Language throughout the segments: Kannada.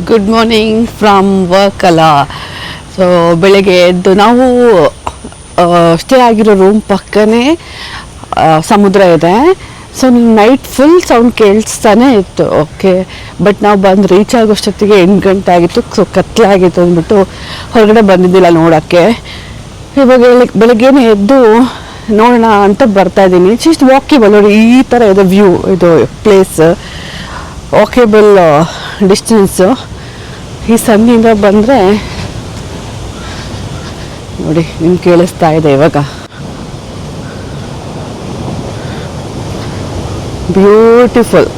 ಗುಡ್ ಮಾರ್ನಿಂಗ್ ಫ್ರಮ್ ವರ್ಕ್ ಅಲ್ಲ. ಸೊ ಬೆಳಗ್ಗೆ ಎದ್ದು ನಾವು ಸ್ಟೇ ಆಗಿರೋ ರೂಮ್ ಪಕ್ಕನೇ ಸಮುದ್ರ ಇದೆ. ಸೊ ನೈಟ್ ಫುಲ್ ಸೌಂಡ್ ಕೇಳಿಸ್ತಾನೆ ಇತ್ತು. ಓಕೆ, ಬಟ್ ನಾವು ಬಂದು ರೀಚ್ ಆಗೋಷ್ಟೊತ್ತಿಗೆ 8 ಗಂಟೆ ಆಗಿತ್ತು. ಸೊ ಕತ್ಲಾಗಿತ್ತು ಅಂದ್ಬಿಟ್ಟು ಹೊರಗಡೆ ಬಂದಿದ್ದಿಲ್ಲ ನೋಡೋಕ್ಕೆ. ಇವಾಗ ಬೆಳಗ್ಗೆನೇ ಎದ್ದು ನೋಡೋಣ ಅಂತ ಬರ್ತಾ ಇದ್ದೀನಿ. ಜಸ್ಟ್ ವಾಕೇಬಲ್ ನೋಡಿ, ಈ ಥರ ಇದೆ ವ್ಯೂ. ಇದು ಪ್ಲೇಸ್ ವಾಕೇಬಲ್ ಡಿಸ್ಟೆನ್ಸು. ಈ ಸನ್ನಿಂದ ಬಂದರೆ ನೋಡಿ ನಿಮ್ಗೆ ಕೇಳಿಸ್ತಾ ಇದೆ ಇವಾಗ. ಬ್ಯೂಟಿಫುಲ್.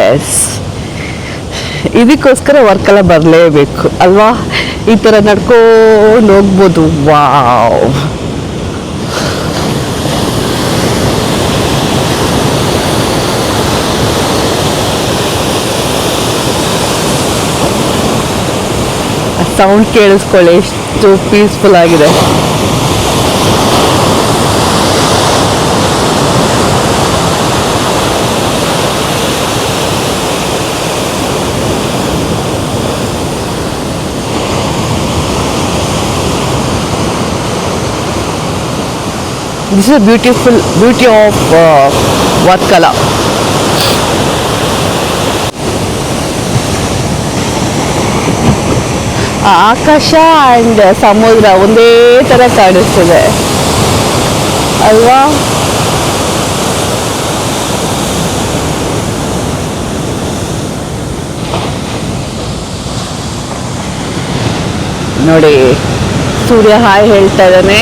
ಎಸ್, ಇದಕ್ಕೋಸ್ಕರ ವರ್ಕೆಲ್ಲ ಬರಲೇಬೇಕು ಅಲ್ವಾ? ಈ ಥರ ನಡ್ಕೊಂಡು ಹೋಗ್ಬೋದು. ವಾವ್, ಸೌಂಡ್ ಕೇಳಿಸ್ಕೊಳ್ಳಿ, ಎಷ್ಟು ಪೀಸ್ಫುಲ್ ಆಗಿದೆ. This is a beauty of Vatkala. ಆಕಾಶ ಆ್ಯಂಡ್ ಸಮುದ್ರ ಒಂದೇ ಥರ ಕಾಣಿಸ್ತದೆ ಅಲ್ವಾ? ನೋಡಿ, ಸೂರ್ಯ ಹಾಯ್ ಹೇಳ್ತಾ ಇದ್ದಾನೆ.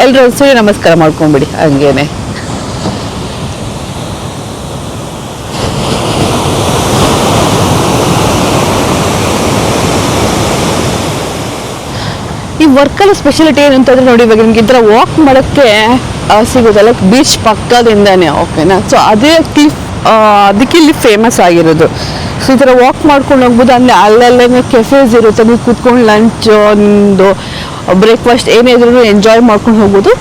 ಎಲ್ಲರೂ ಸೂರ್ಯ ನಮಸ್ಕಾರ ಮಾಡ್ಕೊಂಬಿಡಿ ಹಂಗೇನೆ. ಈ ವರ್ಕಲ್ಲಿ ಸ್ಪೆಷಾಲಿಟಿ ಏನಂತಂದ್ರೆ ನೋಡಿ, ಇವಾಗ ನಿಮ್ಗೆ ಈ ಥರ ವಾಕ್ ಮಾಡೋಕ್ಕೆ ಸಿಗೋದಲ್ಲ, ಬೀಚ್ ಪಕ್ಕದಿಂದಾನೆ. ಓಕೆನಾ? ಸೊ ಅದೇ ಅದಕ್ಕೆ ಇಲ್ಲಿ ಫೇಮಸ್ ಆಗಿರೋದು. ಸೊ ಈ ಥರ ವಾಕ್ ಮಾಡ್ಕೊಂಡು ಹೋಗ್ಬೋದು. ಅಂದರೆ ಅಲ್ಲಲ್ಲೇ ಕೆಫೇಸ್ ಇರುತ್ತೆ, ನೀವು ಕೂತ್ಕೊಂಡು ಲಂಚ್, ನಿಮ್ಮದು ಬ್ರೇಕ್ಫಾಸ್ಟ್ ಏನೇ ಇದ್ರೂ ಎಂಜಾಯ್ ಮಾಡ್ಕೊಂಡು ಹೋಗ್ಬೋದು.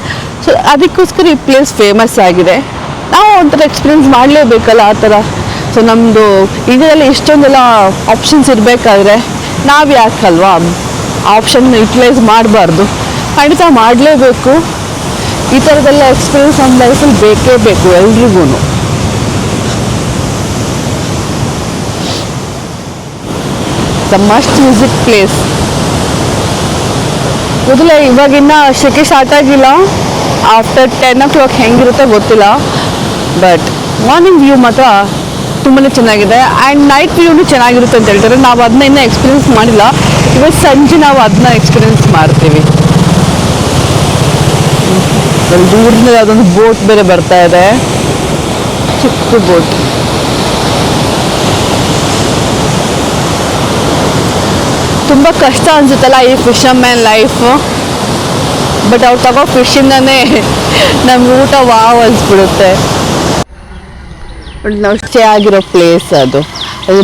ಸೊ ಅದಕ್ಕೋಸ್ಕರ ಈ ಪ್ಲೇಸ್ ಫೇಮಸ್ ಆಗಿದೆ. ನಾವು ಒಂಥರ ಎಕ್ಸ್ಪೀರಿಯನ್ಸ್ ಮಾಡಲೇಬೇಕಲ್ಲ ಆ ಥರ. ಸೊ ನಮ್ಮದು ಇಂಡಿಯಾದಲ್ಲಿ ಇಷ್ಟೊಂದೆಲ್ಲ ಆಪ್ಷನ್ಸ್ ಇರಬೇಕಾದ್ರೆ ನಾವು ಯಾಕಲ್ವಾ ಆಪ್ಷನ್ ಯುಟಿಲೈಸ್ ಮಾಡಬಾರ್ದು? ಖಂಡಿತ ಮಾಡಲೇಬೇಕು. ಈ ಥರದ್ದೆಲ್ಲ ಎಕ್ಸ್ಪೀರಿಯನ್ಸ್ ನಮ್ಮ ಲೈಫಲ್ಲಿ ಬೇಕೇ ಬೇಕು ಎಲ್ರಿಗೂ. The must visit place. ಮೊದಲೇ ಇವಾಗಿನ್ನ ಸೆಕೆ ಸ್ಟಾರ್ಟ್ ಆಗಿಲ್ಲ. ಆಫ್ಟರ್ 10 o'clock ಹೆಂಗಿರುತ್ತೆ ಗೊತ್ತಿಲ್ಲ, ಬಟ್ ಮಾರ್ನಿಂಗ್ ವ್ಯೂ ಮಾತ್ರ ತುಂಬಾ ಚೆನ್ನಾಗಿದೆ. ಆ್ಯಂಡ್ ನೈಟ್ ವ್ಯೂನು ಚೆನ್ನಾಗಿರುತ್ತೆ ಅಂತ ಹೇಳ್ತಾರೆ. ನಾವು ಅದನ್ನ ಇನ್ನೂ ಎಕ್ಸ್ಪೀರಿಯನ್ಸ್ ಮಾಡಿಲ್ಲ. ಇವಾಗ ಸಂಜೆ ನಾವು ಅದನ್ನ ಎಕ್ಸ್ಪೀರಿಯನ್ಸ್ ಮಾಡ್ತೀವಿ. ದೂರದಿಂದ ಅದೊಂದು ಬೋಟ್ ಬೇರೆ ಬರ್ತಾ ಇದೆ, ಚಿಕ್ಕ ಬೋಟ್. ತುಂಬ ಕಷ್ಟ ಅನ್ಸುತ್ತಲ್ಲ ಈ ಫಿಶರ್ಮ್ಯಾನ್ ಲೈಫು. ಬಟ್ ಅವ್ರು ತಗೋ ಫಿಶಿಂದನೇ ನಮ್ಗೆ ಊಟ ವಾವ್ ಅನ್ಸ್ಬಿಡುತ್ತೆ. ನಾವು ಸ್ಟೇ ಆಗಿರೋ ಪ್ಲೇಸ್ ಅದು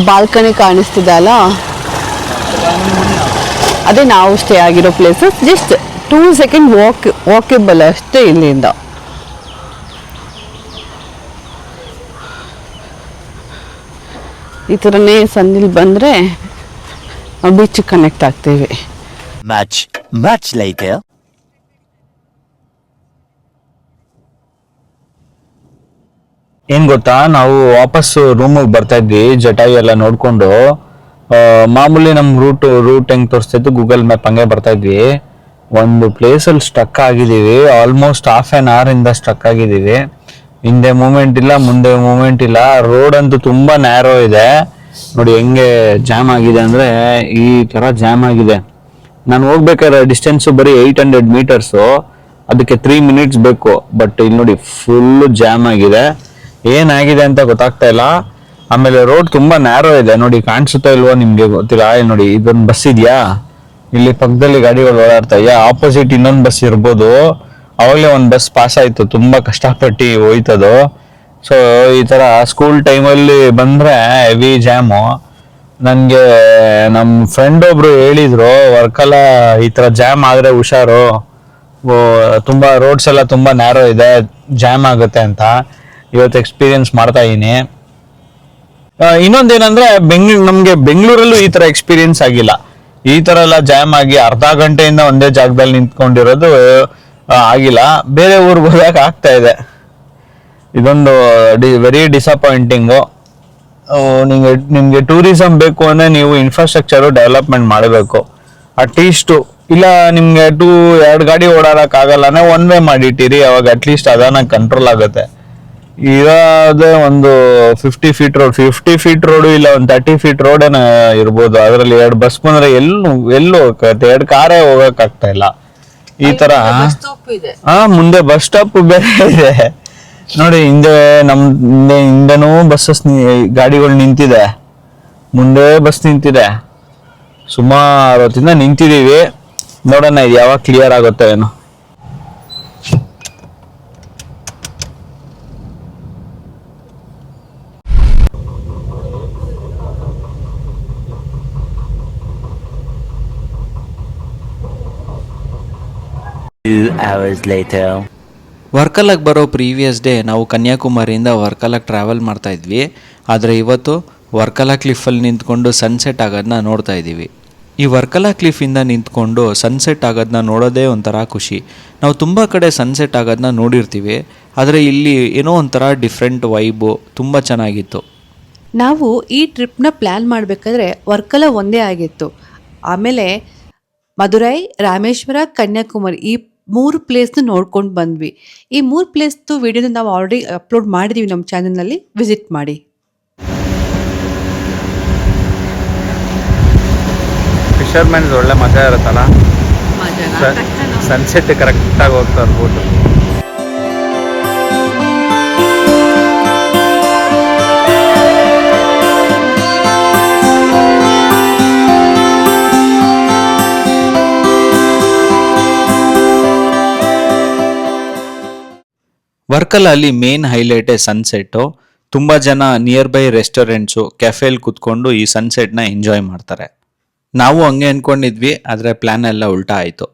ಬಾಲ್ಕನಿ ಕಾಣಿಸ್ತಿದೆ ಅಲ್ಲ, ಅದೇ ನಾವು ಸ್ಟೇ ಆಗಿರೋ ಪ್ಲೇಸ್. ಜಸ್ಟ್ 2 seconds ವಾಕೇಬಲ್ ಅಷ್ಟೇ ಇಲ್ಲಿಂದ. ಈ ಥರನೇ ಸಂದಿಲ್ ಬಂದರೆ ಬೀಚ್ ಕನೆಕ್ಟ್ ಆಗ್ತೀವಿ. Much later. ಏನ್ ಗೊತ್ತಾ, ನಾವು ವಾಪಸ್ ರೂಮಿಗೆ ಬರ್ತಾ ಇದ್ವಿ ಜಟಾಯು ಎಲ್ಲ ನೋಡ್ಕೊಂಡು. ಮಾಮೂಲಿ ನಮ್ ರೂಟ್ ಹೆಂಗ್ ತೋರಿಸ್ತಿತ್ತು ಗೂಗಲ್ ಮ್ಯಾಪ್ ಹಂಗೆ ಬರ್ತಾ ಇದ್ವಿ. ಒಂದು ಪ್ಲೇಸಲ್ಲಿ ಸ್ಟಕ್ ಆಗಿದ್ದೀವಿ. ಆಲ್ಮೋಸ್ಟ್ ½ an hour ಇಂದ ಸ್ಟಕ್ ಆಗಿದ್ದೀವಿ. ಹಿಂದೆ ಮೂವ್ಮೆಂಟ್ ಇಲ್ಲ, ಮುಂದೆ ಮೂವ್ಮೆಂಟ್ ಇಲ್ಲ. ರೋಡ್ ಅಂತೂ ತುಂಬಾ ನ್ಯಾರೋ ಇದೆ. ನೋಡಿ ಹೆಂಗೆ ಜಾಮ್ ಆಗಿದೆ ಅಂದ್ರೆ, ಈ ತರ ಜಾಮ್ ಆಗಿದೆ. ನಾನು ಹೋಗ್ಬೇಕಾದ್ರೆ ಡಿಸ್ಟೆನ್ಸ್ ಬರೀ 800 meters, ಅದಕ್ಕೆ 3 minutes ಬೇಕು. ಬಟ್ ಇಲ್ಲಿ ನೋಡಿ ಫುಲ್ ಜಾಮ್ ಆಗಿದೆ. ಏನಾಗಿದೆ ಅಂತ ಗೊತ್ತಾಗ್ತಾ ಇಲ್ಲ. ಆಮೇಲೆ ರೋಡ್ ತುಂಬಾ ನ್ಯಾರೋ ಇದೆ. ನೋಡಿ ಕಾಣಿಸುತ್ತಾ ಇಲ್ವೋ ನಿಮ್ಗೆ ಗೊತ್ತಿಲ್ಲ. ನೋಡಿ ಇದೊಂದು ಬಸ್ ಇದೆಯಾ, ಇಲ್ಲಿ ಪಕ್ಕದಲ್ಲಿ ಗಾಡಿಗಳು ಓಡಾಡ್ತಾ ಇದೆಯಾ. ಆಪೋಸಿಟ್ ಇನ್ನೊಂದು ಬಸ್ ಇರ್ಬೋದು. ಅವಾಗಲೇ ಒಂದು ಬಸ್ ಪಾಸ್ ಆಯ್ತು, ತುಂಬಾ ಕಷ್ಟಪಟ್ಟು ಹೋಯ್ತದು. ಸೊ ಈ ತರ ಸ್ಕೂಲ್ ಟೈಮಲ್ಲಿ ಬಂದ್ರೆ ಹೆವಿ ಜಾಮು. ನನಗೆ ನಮ್ಮ ಫ್ರೆಂಡ್ ಒಬ್ರು ಹೇಳಿದ್ರು ವರ್ಕಲ ಈ ತರ ಜಾಮ್ ಆದ್ರೆ ಹುಷಾರು, ತುಂಬಾ ರೋಡ್ಸ್ ಎಲ್ಲ ತುಂಬಾ ನ್ಯಾರೋ ಇದೆ, ಜಾಮ್ ಆಗುತ್ತೆ ಅಂತ. ಇವತ್ತು ಎಕ್ಸ್ಪೀರಿಯನ್ಸ್ ಮಾಡ್ತಾ ಇದೀನಿ. ಇನ್ನೊಂದೇನಂದ್ರೆ ನಮ್ಗೆ ಬೆಂಗಳೂರಲ್ಲೂ ಈ ತರ ಎಕ್ಸ್ಪೀರಿಯನ್ಸ್ ಆಗಿಲ್ಲ. ಈ ತರ ಎಲ್ಲ ಜಾಮ್ ಆಗಿ ಅರ್ಧ ಗಂಟೆಯಿಂದ ಒಂದೇ ಜಾಗದಲ್ಲಿ ನಿಂತ್ಕೊಂಡಿರೋದು ಆಗಿಲ್ಲ. ಬೇರೆ ಊರಿಗೆ ಹೋದಾಗ ಆಗ್ತಾ ಇದೆ. ಇದೊಂದು ವೆರಿ ಡಿಸಪಾಯಿಂಟಿಂಗು. ನಿಮ್ಗೆ ಟೂರಿಸಂ ಬೇಕು ಅಂದ್ರೆ ನೀವು ಇನ್ಫ್ರಾಸ್ಟ್ರಕ್ಚರ್ ಡೆವಲಪ್ಮೆಂಟ್ ಮಾಡಬೇಕು ಅಟ್ಲೀಸ್ಟ್. ಇಲ್ಲ ನಿಮ್ಗೆ 2 ಗಾಡಿ ಓಡಾಡಕ್ ಆಗಲ್ಲ ಅಂದ್ರೆ 1 ವೇ ಮಾಡಿಟ್ಟಿರಿ, ಅವಾಗ ಅಟ್ಲೀಸ್ಟ್ ಅದಾನ ಕಂಟ್ರೋಲ್ ಆಗುತ್ತೆ. ಇರೋದೇ ಒಂದು 50 ಫೀಟ್ ರೋಡ್ ಇಲ್ಲ ಒಂದು 30 ಫೀಟ್ ರೋಡ್ ಏನ ಇರ್ಬೋದು. ಅದ್ರಲ್ಲಿ 2 ಬಸ್ ಬಂದ್ರೆ ಎಲ್ಲೂ ಹೋಗತ್ತೆ, 2 ಕಾರೇ ಹೋಗಕ್ ಆಗ್ತಾ ಇಲ್ಲ. ಈ ತರ ಮುಂದೆ ಬಸ್ ಸ್ಟಾಪ್ ಬೇರೆ ಇದೆ ನೋಡಿ. ಹಿಂದೆನೂ ಬಸ್ಸಸ್ ಗಾಡಿಗಳು ನಿಂತಿದೆ, ಮುಂದೆ ಬಸ್ ನಿಂತಿದೆ. ಸುಮಾರು ಹೊತ್ತಿಂದ ನಿಂತಿದೀವಿ, ನೋಡೋಣ ಇದು ಯಾವಾಗ ಕ್ಲಿಯರ್ ಆಗುತ್ತೆ ಏನೋ. Two hours later. ವರ್ಕಲಾಗೆ ಬರೋ ಪ್ರೀವಿಯಸ್ ಡೇ ನಾವು ಕನ್ಯಾಕುಮಾರಿಯಿಂದ ವರ್ಕಲಾಗೆ ಟ್ರಾವೆಲ್ ಮಾಡ್ತಾ ಇದ್ವಿ. ಆದರೆ ಇವತ್ತು ವರ್ಕಲಾ ಕ್ಲಿಫಲ್ಲಿ ನಿಂತ್ಕೊಂಡು ಸನ್ಸೆಟ್ ಆಗೋದನ್ನ ನೋಡ್ತಾ ಇದ್ದೀವಿ. ಈ ವರ್ಕಲಾ ಕ್ಲಿಫಿಂದ ನಿಂತ್ಕೊಂಡು ಸನ್ಸೆಟ್ ಆಗೋದನ್ನ ನೋಡೋದೇ ಒಂಥರ ಖುಷಿ. ನಾವು ತುಂಬ ಕಡೆ ಸನ್ಸೆಟ್ ಆಗೋದನ್ನ ನೋಡಿರ್ತೀವಿ, ಆದರೆ ಇಲ್ಲಿ ಏನೋ ಒಂಥರ ಡಿಫ್ರೆಂಟ್ ವೈಬು, ತುಂಬ ಚೆನ್ನಾಗಿತ್ತು. ನಾವು ಈ ಟ್ರಿಪ್ನ ಪ್ಲ್ಯಾನ್ ಮಾಡಬೇಕಾದ್ರೆ ವರ್ಕಲ ಒಂದೇ ಆಗಿತ್ತು. ಆಮೇಲೆ ಮದುರೈ, ರಾಮೇಶ್ವರ, ಕನ್ಯಾಕುಮಾರಿ ಈ 3 ಪ್ಲೇಸ್ನ ನೋಡ್ಕೊಂಡು ಬಂದ್ವಿ. ಈ 3 ಪ್ಲೇಸ್ದು ವಿಡಿಯೋನ ನಾವು ಆಲ್ರೆಡಿ ಅಪ್ಲೋಡ್ ಮಾಡಿದ್ದೀವಿ ನಮ್ಮ ಚಾನಲ್ನಲ್ಲಿ, ವಿಸಿಟ್ ಮಾಡಿ. ಫಿಶರ್ಮೆನ್ಸ್ ಒಳ್ಳೆ ಮಜಾ ಇರುತ್ತಲ್ಲ, ಸನ್ಸೆಟ್ ಕರೆಕ್ಟಾಗಿ ಹೋಗ್ತಾ ಇರ್ಬೋದು. ವರ್ಕಲಲ್ಲಿ ಮೇನ್ ಹೈಲೈಟೇ ಸನ್ಸೆಟ್ಟು. ತುಂಬ ಜನ ನಿಯರ್ ಬೈ ರೆಸ್ಟೋರೆಂಟ್ಸು, ಕೆಫೆಲ್ ಕೂತ್ಕೊಂಡು ಈ ಸನ್ಸೆಟ್ನ ಎಂಜಾಯ್ ಮಾಡ್ತಾರೆ. ನಾವು ಹಂಗೆ ಅಂದ್ಕೊಂಡಿದ್ವಿ, ಆದರೆ ಪ್ಲ್ಯಾನ್ ಎಲ್ಲ ಉಲ್ಟಾ ಆಯಿತು.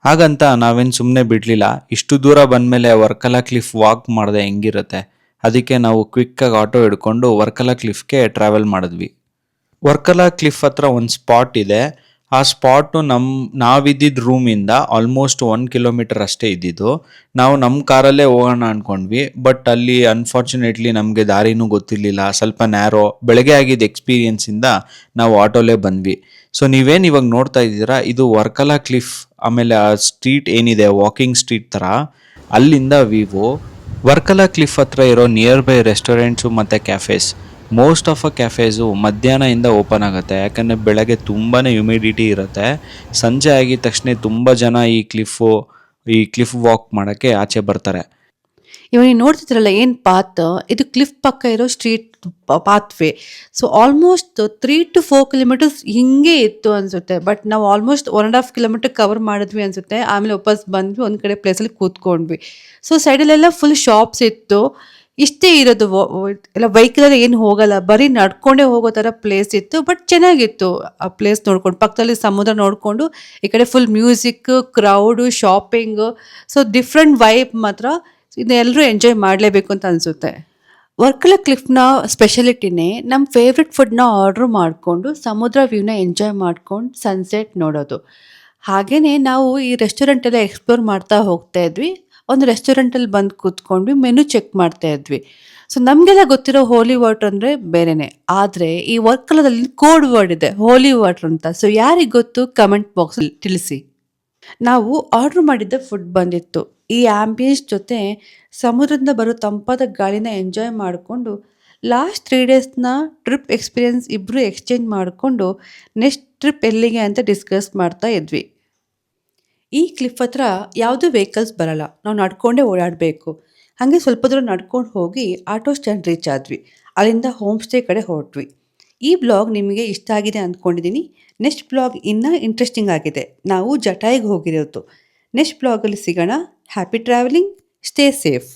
ಹಾಗಂತ ನಾವೇನು ಸುಮ್ಮನೆ ಬಿಡಲಿಲ್ಲ. ಇಷ್ಟು ದೂರ ಬಂದಮೇಲೆ ವರ್ಕಲಾ ಕ್ಲಿಫ್ ವಾಕ್ ಮಾಡಿದೆ ಹೆಂಗಿರುತ್ತೆ, ಅದಕ್ಕೆ ನಾವು ಕ್ವಿಕ್ಕಾಗಿ ಆಟೋ ಹಿಡ್ಕೊಂಡು ವರ್ಕಲಾ ಕ್ಲಿಫ್ಗೆ ಟ್ರಾವೆಲ್ ಮಾಡಿದ್ವಿ. ವರ್ಕಲಾ ಕ್ಲಿಫ್ ಹತ್ರ ಒಂದು ಸ್ಪಾಟ್ ಇದೆ. ಆ ಸ್ಪಾಟು ನಾವಿದ್ದಿದ್ದ ರೂಮಿಂದ ಆಲ್ಮೋಸ್ಟ್ 1 ಕಿಲೋಮೀಟರ್ ಅಷ್ಟೇ ಇದ್ದಿದ್ದು. ನಾವು ನಮ್ಮ ಕಾರಲ್ಲೇ ಹೋಗೋಣ ಅಂದ್ಕೊಂಡ್ವಿ, ಬಟ್ ಅಲ್ಲಿ ಅನ್ಫಾರ್ಚುನೇಟ್ಲಿ ನಮಗೆ ದಾರಿನೂ ಗೊತ್ತಿರಲಿಲ್ಲ, ಸ್ವಲ್ಪ ನ್ಯಾರೋ. ಬೆಳಗ್ಗೆ ಆಗಿದ್ದ ಎಕ್ಸ್ಪೀರಿಯನ್ಸಿಂದ ನಾವು ಆಟೋಲೇ ಬಂದ್ವಿ. ಸೊ ನೀವೇನು ಇವಾಗ ನೋಡ್ತಾ ಇದ್ದೀರಾ, ಇದು ವರ್ಕಲಾ ಕ್ಲಿಫ್, ಆಮೇಲೆ ಆ ಸ್ಟ್ರೀಟ್ ಏನಿದೆ ವಾಕಿಂಗ್ ಸ್ಟ್ರೀಟ್ ಥರ, ಅಲ್ಲಿಂದ ವಿವೋ. ವರ್ಕಲಾ ಕ್ಲಿಫ್ ಹತ್ರ ಇರೋ ನಿಯರ್ ಬೈ ರೆಸ್ಟೋರೆಂಟ್ಸು ಮತ್ತು ಕ್ಯಾಫೇಸ್, ಮೋಸ್ಟ್ ಆಫ್ ಕ್ಯಾಫೇಸು ಮಧ್ಯಾಹ್ನದಿಂದ ಓಪನ್ ಆಗುತ್ತೆ. ಯಾಕಂದರೆ ಬೆಳಗ್ಗೆ ತುಂಬಾ ಹ್ಯುಮಿಡಿಟಿ ಇರುತ್ತೆ. ಸಂಜೆ ಆಗಿದ ತಕ್ಷಣ ತುಂಬ ಜನ ಈ ಕ್ಲಿಫ್ ವಾಕ್ ಮಾಡೋಕ್ಕೆ ಆಚೆ ಬರ್ತಾರೆ. ಇವಾಗ ನೀವು ನೋಡ್ತಿದ್ರಲ್ಲ ಏನು ಪಾತ್, ಇದು ಕ್ಲಿಫ್ ಪಕ್ಕ ಇರೋ street pathway. So almost 3 to 4 kilometres ಹಿಂಗೆ ಇತ್ತು ಅನಿಸುತ್ತೆ. ಬಟ್ ನಾವು ಆಲ್ಮೋಸ್ಟ್ 1.5 ಕಿಲೋಮೀಟರ್ ಕವರ್ ಮಾಡಿದ್ವಿ ಅನಿಸುತ್ತೆ. ಆಮೇಲೆ ವಾಪಸ್ ಬಂದ್ವಿ, ಒಂದು ಕಡೆ ಪ್ಲೇಸಲ್ಲಿ ಕೂತ್ಕೊಂಡ್ವಿ. ಸೊ ಸೈಡಲ್ಲೆಲ್ಲ ಫುಲ್ ಶಾಪ್ಸ್ ಇತ್ತು. ಇಷ್ಟೇ ಇರೋದು, ಎಲ್ಲ ವೆಹಿಕಲಲ್ಲಿ ಏನು ಹೋಗಲ್ಲ, ಬರೀ ನಡ್ಕೊಂಡೇ ಹೋಗೋ ಥರ ಪ್ಲೇಸ್ ಇತ್ತು. ಬಟ್ ಚೆನ್ನಾಗಿತ್ತು ಆ ಪ್ಲೇಸ್ ನೋಡ್ಕೊಂಡು. ಪಕ್ಕದಲ್ಲಿ ಸಮುದ್ರ ನೋಡಿಕೊಂಡು, ಈ ಕಡೆ full music, crowd, shopping. So different vibe ಮಾತ್ರ. ಇದನ್ನೆಲ್ಲರೂ ಎಂಜಾಯ್ ಮಾಡಲೇಬೇಕು ಅಂತ ಅನಿಸುತ್ತೆ. ವರ್ಕಲಾ ಕ್ಲಿಫ್ನ ಸ್ಪೆಷಾಲಿಟಿನೇ ನಮ್ಮ ಫೇವ್ರೆಟ್ ಫುಡ್ನ ಆರ್ಡ್ರ್ ಮಾಡಿಕೊಂಡು ಸಮುದ್ರ ವ್ಯೂನ ಎಂಜಾಯ್ ಮಾಡ್ಕೊಂಡು ಸನ್ಸೆಟ್ ನೋಡೋದು. ಹಾಗೆಯೇ ನಾವು ಈ ರೆಸ್ಟೋರೆಂಟೆಲ್ಲ ಎಕ್ಸ್ಪ್ಲೋರ್ ಮಾಡ್ತಾ ಹೋಗ್ತಾ ಇದ್ವಿ. ಒಂದು ರೆಸ್ಟೋರೆಂಟಲ್ಲಿ ಬಂದು ಕೂತ್ಕೊಂಡ್ವಿ, ಮೆನು ಚೆಕ್ ಮಾಡ್ತಾ ಇದ್ವಿ. ಸೊ ನಮಗೆಲ್ಲ ಗೊತ್ತಿರೋ ಹೋಲಿ ವಾಟರ್ ಅಂದರೆ ಬೇರೆನೆ, ಆದರೆ ಈ ವರ್ಕಲಾದಲ್ಲಿ ಕೋಡ್ ವರ್ಡ್ ಇದೆ ಹೋಲಿ ವಾಟರ್ ಅಂತ. ಸೊ ಯಾರಿಗೆ ಗೊತ್ತು ಕಮೆಂಟ್ ಬಾಕ್ಸಲ್ಲಿ ತಿಳಿಸಿ. ನಾವು ಆರ್ಡ್ರ್ ಮಾಡಿದ್ದ ಫುಡ್ ಬಂದಿತ್ತು. ಈ ಆಂಬಿಯನ್ಸ್ ಜೊತೆ ಸಮುದ್ರದಿಂದ ಬರೋ ತಂಪಾದ ಗಾಳಿನ ಎಂಜಾಯ್ ಮಾಡಿಕೊಂಡು ಲಾಸ್ಟ್ 3 ಡೇಸ್ನ ಟ್ರಿಪ್ ಎಕ್ಸ್ಪೀರಿಯನ್ಸ್ ಇಬ್ಬರು ಎಕ್ಸ್ಚೇಂಜ್ ಮಾಡಿಕೊಂಡು ನೆಕ್ಸ್ಟ್ ಟ್ರಿಪ್ ಎಲ್ಲಿಗೆ ಅಂತ ಡಿಸ್ಕಸ್ ಮಾಡ್ತಾ ಇದ್ವಿ. ಈ ಕ್ಲಿಫ್ ಹತ್ರ ಯಾವುದೂ ವೆಹಿಕಲ್ಸ್ ಬರಲ್ಲ, ನಾವು ನಡ್ಕೊಂಡೇ ಓಡಾಡಬೇಕು. ಹಾಗೆ ಸ್ವಲ್ಪ ದೂರ ನಡ್ಕೊಂಡು ಹೋಗಿ ಆಟೋ ಸ್ಟ್ಯಾಂಡ್ ರೀಚ್ ಆದ್ವಿ. ಅಲ್ಲಿಂದ ಹೋಮ್ ಸ್ಟೇ ಕಡೆ ಹೊರಟ್ವಿ. ಈ ಬ್ಲಾಗ್ ನಿಮಗೆ ಇಷ್ಟ ಆಗಿದೆ ಅಂದ್ಕೊಂಡಿದ್ದೀನಿ. ನೆಕ್ಸ್ಟ್ ಬ್ಲಾಗ್ ಇನ್ನೂ ಇಂಟ್ರೆಸ್ಟಿಂಗ್ ಆಗಿದೆ. ನಾವು ಜಟಾಯಿಗೆ ಹೋಗಿರೋದು. ನೆಕ್ಸ್ಟ್ ಬ್ಲಾಗಲ್ಲಿ ಸಿಗೋಣ. Happy travelling, stay safe.